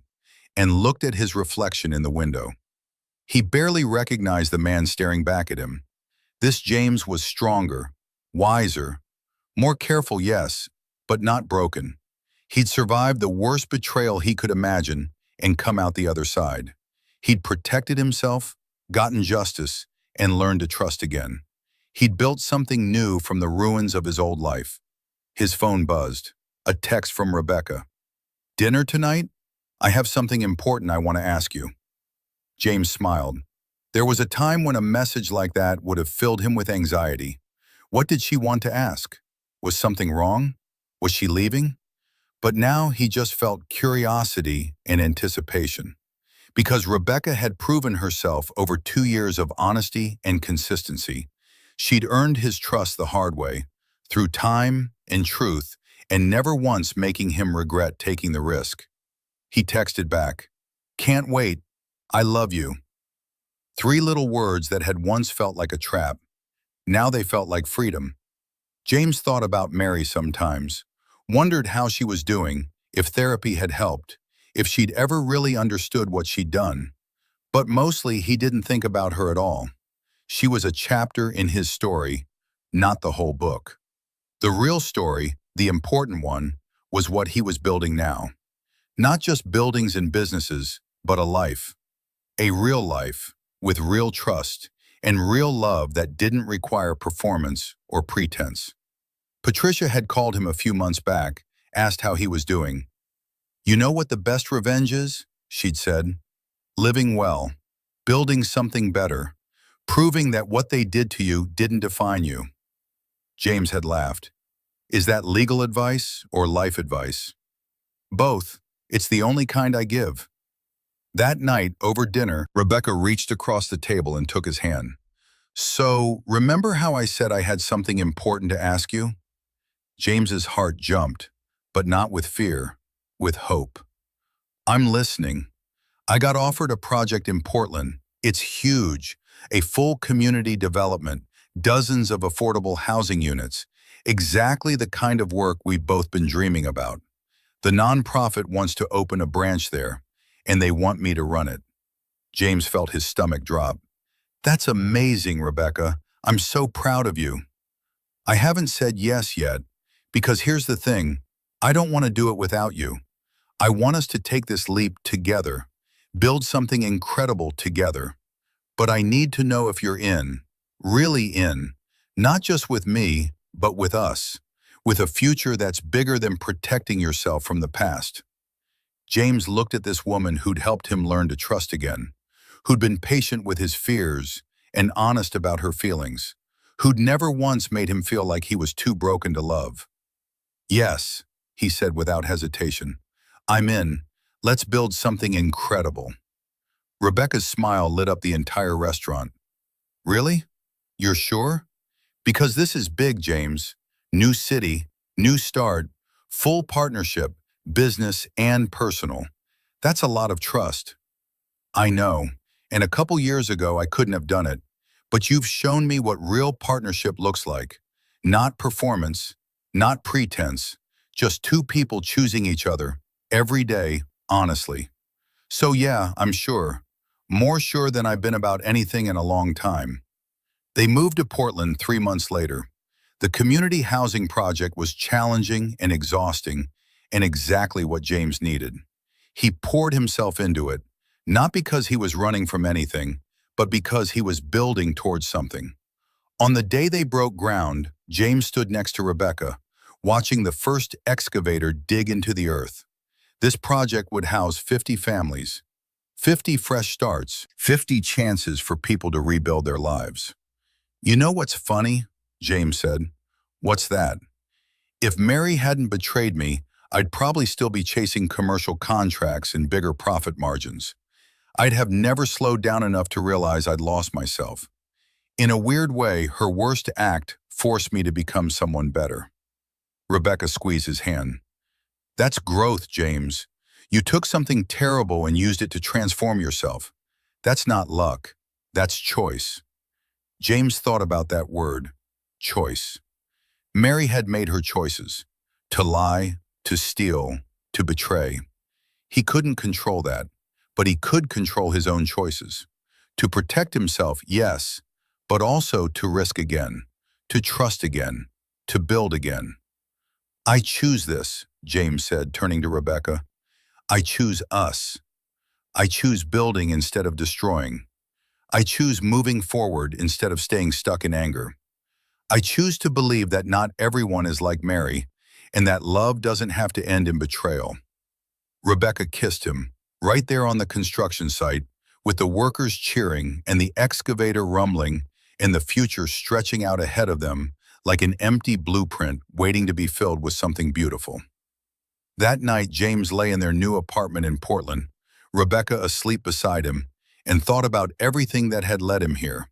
and looked at his reflection in the window. He barely recognized the man staring back at him. This James was stronger, wiser, more careful, yes, but not broken. He'd survived the worst betrayal he could imagine and come out the other side. He'd protected himself, gotten justice, and learned to trust again. He'd built something new from the ruins of his old life. His phone buzzed. A text from Rebecca. "Dinner tonight? I have something important I want to ask you." James smiled. There was a time when a message like that would have filled him with anxiety. What did she want to ask? Was something wrong? Was she leaving? But now he just felt curiosity and anticipation. Because Rebecca had proven herself over 2 years of honesty and consistency. She'd earned his trust the hard way, through time and truth, and never once making him regret taking the risk. He texted back, "Can't wait. I love you." 3 little words that had once felt like a trap. Now they felt like freedom. James thought about Mary sometimes, wondered how she was doing, if therapy had helped, if she'd ever really understood what she'd done. But mostly he didn't think about her at all. She was a chapter in his story, not the whole book. The real story, the important one, was what he was building now. Not just buildings and businesses, but a life. A real life, with real trust, and real love that didn't require performance or pretense. Patricia had called him a few months back, asked how he was doing. "You know what the best revenge is?" she'd said. "Living well, building something better, proving that what they did to you didn't define you." James had laughed. "Is that legal advice or life advice?" "Both. It's the only kind I give." That night, over dinner, Rebecca reached across the table and took his hand. "So, remember how I said I had something important to ask you?" James's heart jumped, but not with fear, with hope. "I'm listening. I got offered a project in Portland. It's huge, a full community development, dozens of affordable housing units, exactly the kind of work we've both been dreaming about. The nonprofit wants to open a branch there, and they want me to run it." James felt his stomach drop. "That's amazing, Rebecca. I'm so proud of you." "I haven't said yes yet, because here's the thing, I don't want to do it without you. I want us to take this leap together, build something incredible together. But I need to know if you're in, really in, not just with me, but with us, with a future that's bigger than protecting yourself from the past." James looked at this woman who'd helped him learn to trust again, who'd been patient with his fears and honest about her feelings, who'd never once made him feel like he was too broken to love. "Yes," he said without hesitation. "I'm in. Let's build something incredible." Rebecca's smile lit up the entire restaurant. "Really? You're sure? Because this is big, James. New city, new start, full partnership, business and personal. That's a lot of trust." "I know, and a couple years ago I couldn't have done it, but you've shown me what real partnership looks like. Not performance, not pretense, just two people choosing each other, every day, honestly. So yeah, I'm sure. More sure than I've been about anything in a long time." They moved to Portland 3 months later. The community housing project was challenging and exhausting, and exactly what James needed. He poured himself into it, not because he was running from anything, but because he was building towards something. On the day they broke ground, James stood next to Rebecca, watching the first excavator dig into the earth. This project would house 50 families, 50 fresh starts, 50 chances for people to rebuild their lives. "You know what's funny?" James said. "What's that?" "If Mary hadn't betrayed me, I'd probably still be chasing commercial contracts and bigger profit margins. I'd have never slowed down enough to realize I'd lost myself. In a weird way, her worst act forced me to become someone better." Rebecca squeezed his hand. "That's growth, James. You took something terrible and used it to transform yourself. That's not luck. That's choice." James thought about that word, choice. Mary had made her choices: to lie, to steal, to betray. He couldn't control that, but he could control his own choices. To protect himself, yes, but also to risk again, to trust again, to build again. "I choose this," James said, turning to Rebecca. "I choose us. I choose building instead of destroying. I choose moving forward instead of staying stuck in anger. I choose to believe that not everyone is like Mary, and that love doesn't have to end in betrayal." Rebecca kissed him, right there on the construction site, with the workers cheering and the excavator rumbling and the future stretching out ahead of them like an empty blueprint waiting to be filled with something beautiful. That night, James lay in their new apartment in Portland, Rebecca asleep beside him, and thought about everything that had led him here.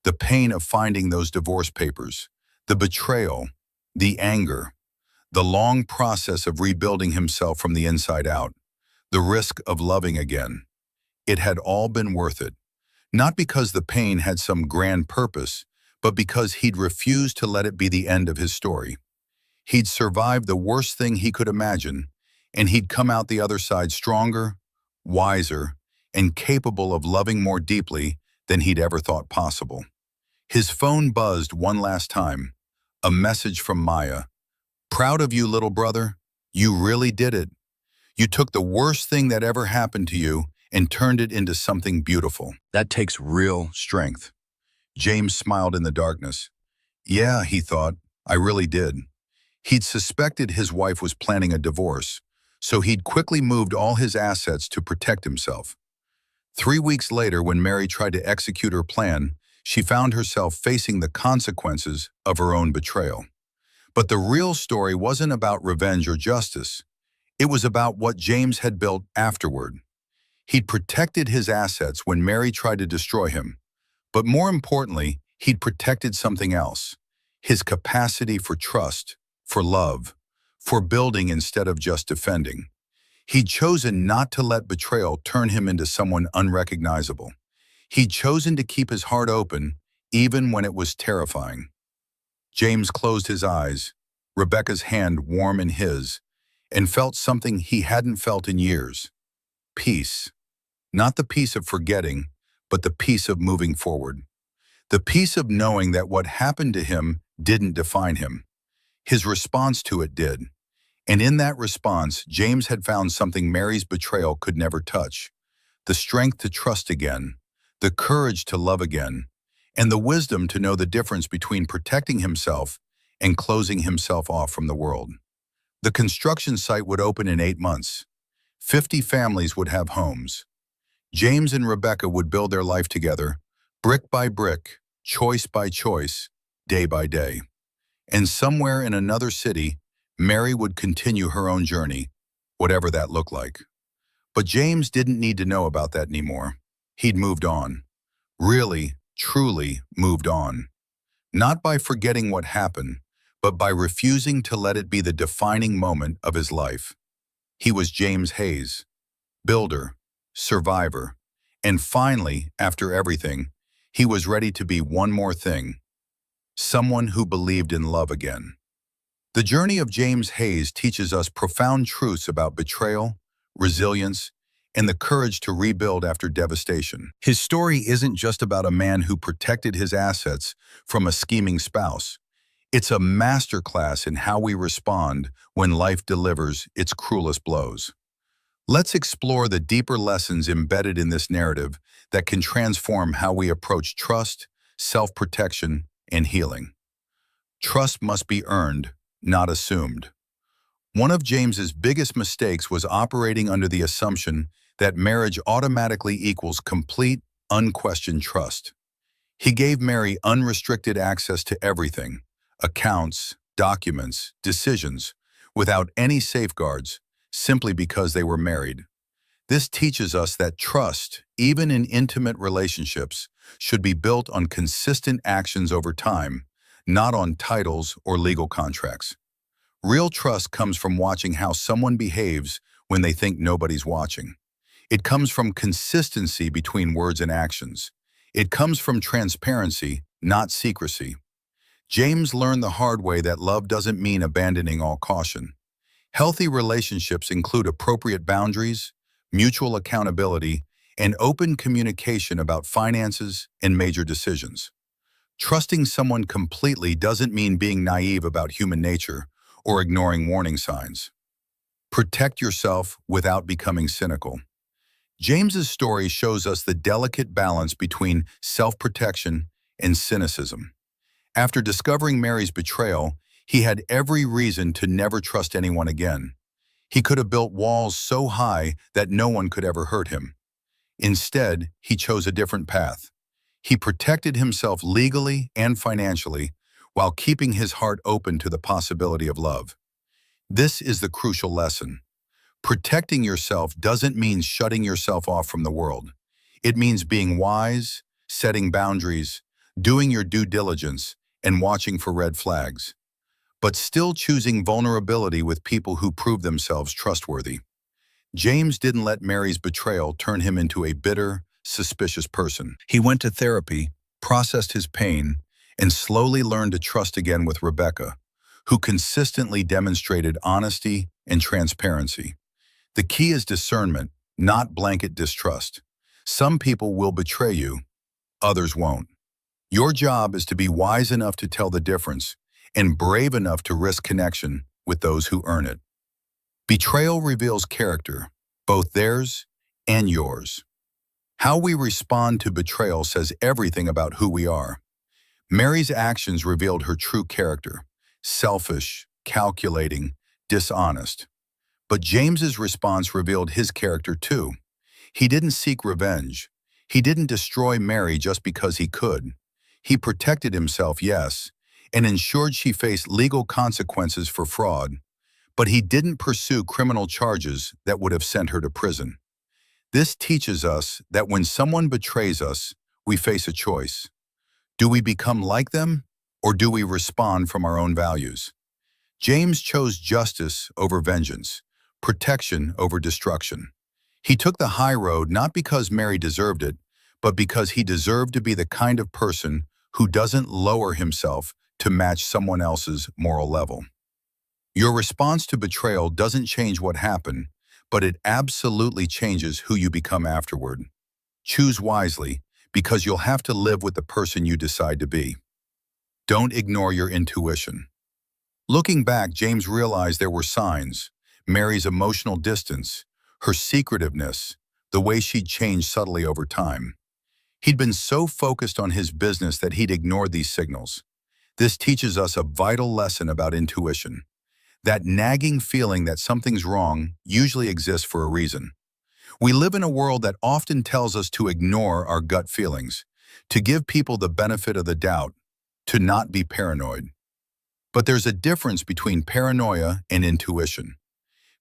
The pain of finding those divorce papers, the betrayal, the anger, the long process of rebuilding himself from the inside out, the risk of loving again. It had all been worth it, not because the pain had some grand purpose, but because he'd refused to let it be the end of his story. He'd survived the worst thing he could imagine, and he'd come out the other side stronger, wiser, and capable of loving more deeply than he'd ever thought possible. His phone buzzed one last time, a message from Maya. "Proud of you, little brother. You really did it. You took the worst thing that ever happened to you and turned it into something beautiful. That takes real strength." James smiled in the darkness. "Yeah," he thought, "I really did." He'd suspected his wife was planning a divorce, so he'd quickly moved all his assets to protect himself. 3 weeks later, when Mary tried to execute her plan, she found herself facing the consequences of her own betrayal. But the real story wasn't about revenge or justice. It was about what James had built afterward. He'd protected his assets when Mary tried to destroy him. But more importantly, he'd protected something else: his capacity for trust, for love, for building instead of just defending. He'd chosen not to let betrayal turn him into someone unrecognizable. He'd chosen to keep his heart open, even when it was terrifying. James closed his eyes, Rebecca's hand warm in his, and felt something he hadn't felt in years: peace. Not the peace of forgetting, but the peace of moving forward. The peace of knowing that what happened to him didn't define him. His response to it did. And in that response, James had found something Mary's betrayal could never touch: the strength to trust again, the courage to love again, and the wisdom to know the difference between protecting himself and closing himself off from the world. The construction site would open in 8 months. 50 families would have homes. James and Rebecca would build their life together, brick by brick, choice by choice, day by day. And somewhere in another city, Mary would continue her own journey, whatever that looked like. But James didn't need to know about that anymore. He'd moved on. Really, truly moved on. Not by forgetting what happened, but by refusing to let it be the defining moment of his life. He was James Hayes, builder, survivor, and finally, after everything, he was ready to be one more thing: someone who believed in love again. The journey of James Hayes teaches us profound truths about betrayal, resilience, and the courage to rebuild after devastation. His story isn't just about a man who protected his assets from a scheming spouse. It's a masterclass in how we respond when life delivers its cruelest blows. Let's explore the deeper lessons embedded in this narrative that can transform how we approach trust, self-protection, and healing. Trust must be earned, not assumed. One of James's biggest mistakes was operating under the assumption that marriage automatically equals complete, unquestioned trust. He gave Mary unrestricted access to everything: accounts, documents, decisions, without any safeguards, simply because they were married. This teaches us that trust, even in intimate relationships, should be built on consistent actions over time, not on titles or legal contracts. Real trust comes from watching how someone behaves when they think nobody's watching. It comes from consistency between words and actions. It comes from transparency, not secrecy. James learned the hard way that love doesn't mean abandoning all caution. Healthy relationships include appropriate boundaries, mutual accountability, and open communication about finances and major decisions. Trusting someone completely doesn't mean being naive about human nature or ignoring warning signs. Protect yourself without becoming cynical. James's story shows us the delicate balance between self-protection and cynicism. After discovering Mary's betrayal, he had every reason to never trust anyone again. He could have built walls so high that no one could ever hurt him. Instead, he chose a different path. He protected himself legally and financially while keeping his heart open to the possibility of love. This is the crucial lesson. Protecting yourself doesn't mean shutting yourself off from the world. It means being wise, setting boundaries, doing your due diligence, and watching for red flags, but still choosing vulnerability with people who prove themselves trustworthy. James didn't let Mary's betrayal turn him into a bitter, suspicious person. He went to therapy, processed his pain, and slowly learned to trust again with Rebecca, who consistently demonstrated honesty and transparency. The key is discernment, not blanket distrust. Some people will betray you, others won't. Your job is to be wise enough to tell the difference and brave enough to risk connection with those who earn it. Betrayal reveals character, both theirs and yours. How we respond to betrayal says everything about who we are. Mary's actions revealed her true character: selfish, calculating, dishonest. But James's response revealed his character too. He didn't seek revenge. He didn't destroy Mary just because he could. He protected himself, yes, and ensured she faced legal consequences for fraud, but he didn't pursue criminal charges that would have sent her to prison. This teaches us that when someone betrays us, we face a choice. Do we become like them, or do we respond from our own values? James chose justice over vengeance, protection over destruction. He took the high road not because Mary deserved it, but because he deserved to be the kind of person who doesn't lower himself to match someone else's moral level. Your response to betrayal doesn't change what happened, but it absolutely changes who you become afterward. Choose wisely, because you'll have to live with the person you decide to be. Don't ignore your intuition. Looking back, James realized there were signs: Mary's emotional distance, her secretiveness, the way she'd changed subtly over time. He'd been so focused on his business that he'd ignored these signals. This teaches us a vital lesson about intuition. That nagging feeling that something's wrong usually exists for a reason. We live in a world that often tells us to ignore our gut feelings, to give people the benefit of the doubt, to not be paranoid. But there's a difference between paranoia and intuition.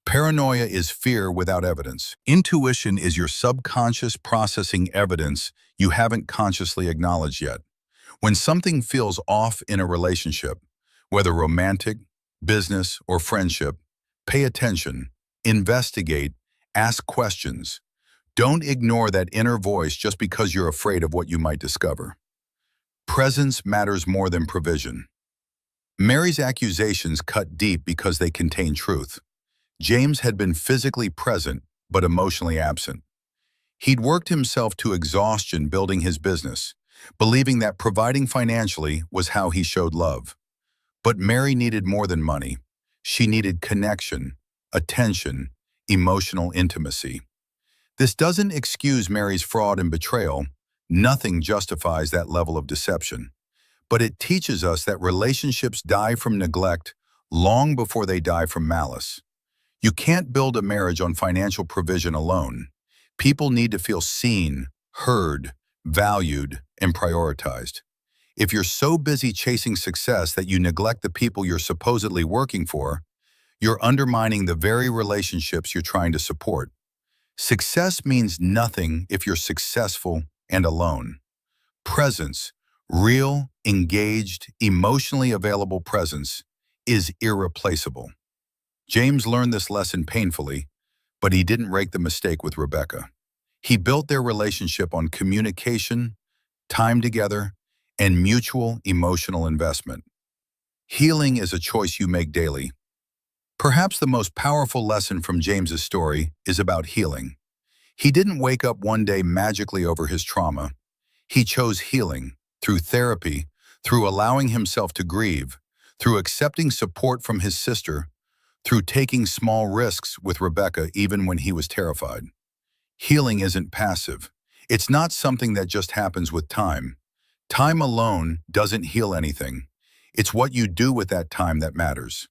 Paranoia is fear without evidence. Intuition is your subconscious processing evidence you haven't consciously acknowledged yet. When something feels off in a relationship, whether romantic, business, or friendship, pay attention, investigate, ask questions. Don't ignore that inner voice just because you're afraid of what you might discover. Presence matters more than provision. Mary's accusations cut deep because they contain truth. James had been physically present, but emotionally absent. He'd worked himself to exhaustion building his business, believing that providing financially was how he showed love. But Mary needed more than money. She needed connection, attention, emotional intimacy. This doesn't excuse Mary's fraud and betrayal. Nothing justifies that level of deception. But it teaches us that relationships die from neglect long before they die from malice. You can't build a marriage on financial provision alone. People need to feel seen, heard, valued, and prioritized. If you're so busy chasing success that you neglect the people you're supposedly working for, you're undermining the very relationships you're trying to support. Success means nothing if you're successful and alone. Presence, real, engaged, emotionally available presence, is irreplaceable. James learned this lesson painfully, but he didn't make the mistake with Rebecca. He built their relationship on communication, time together, and mutual emotional investment. Healing is a choice you make daily. Perhaps the most powerful lesson from James's story is about healing. He didn't wake up one day magically over his trauma. He chose healing through therapy, through allowing himself to grieve, through accepting support from his sister, through taking small risks with Rebecca even when he was terrified. Healing isn't passive. It's not something that just happens with time. Time alone doesn't heal anything. It's what you do with that time that matters.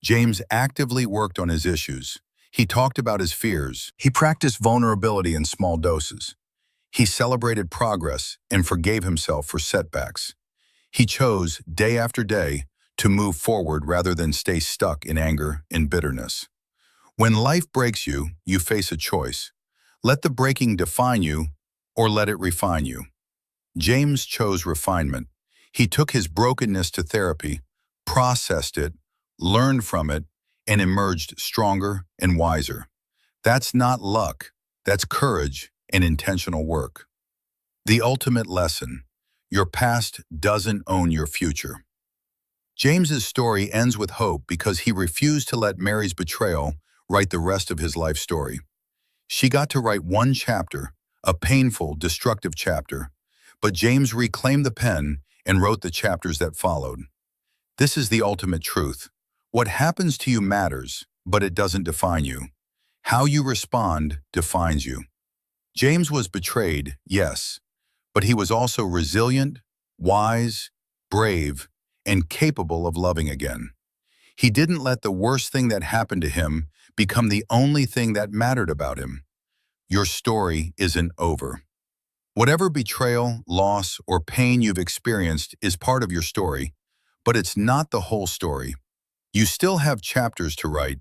James actively worked on his issues. He talked about his fears. He practiced vulnerability in small doses. He celebrated progress and forgave himself for setbacks. He chose, day after day, to move forward rather than stay stuck in anger and bitterness. When life breaks you, you face a choice. Let the breaking define you, or let it refine you. James chose refinement. He took his brokenness to therapy, processed it, learned from it, and emerged stronger and wiser. That's not luck. That's courage and intentional work. The ultimate lesson: your past doesn't own your future. James's story ends with hope because he refused to let Mary's betrayal write the rest of his life story. She got to write one chapter, a painful, destructive chapter, but James reclaimed the pen and wrote the chapters that followed. This is the ultimate truth. What happens to you matters, but it doesn't define you. How you respond defines you. James was betrayed, yes, but he was also resilient, wise, brave, and capable of loving again. He didn't let the worst thing that happened to him become the only thing that mattered about him. Your story isn't over. Whatever betrayal, loss, or pain you've experienced is part of your story, but it's not the whole story. You still have chapters to write.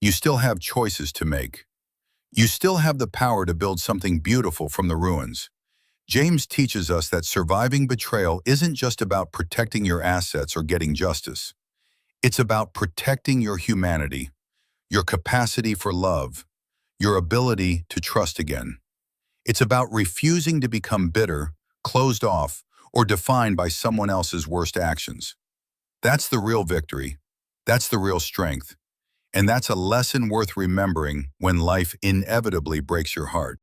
You still have choices to make. You still have the power to build something beautiful from the ruins. James teaches us that surviving betrayal isn't just about protecting your assets or getting justice. It's about protecting your humanity, your capacity for love, your ability to trust again. It's about refusing to become bitter, closed off, or defined by someone else's worst actions. That's the real victory. That's the real strength. And that's a lesson worth remembering when life inevitably breaks your heart.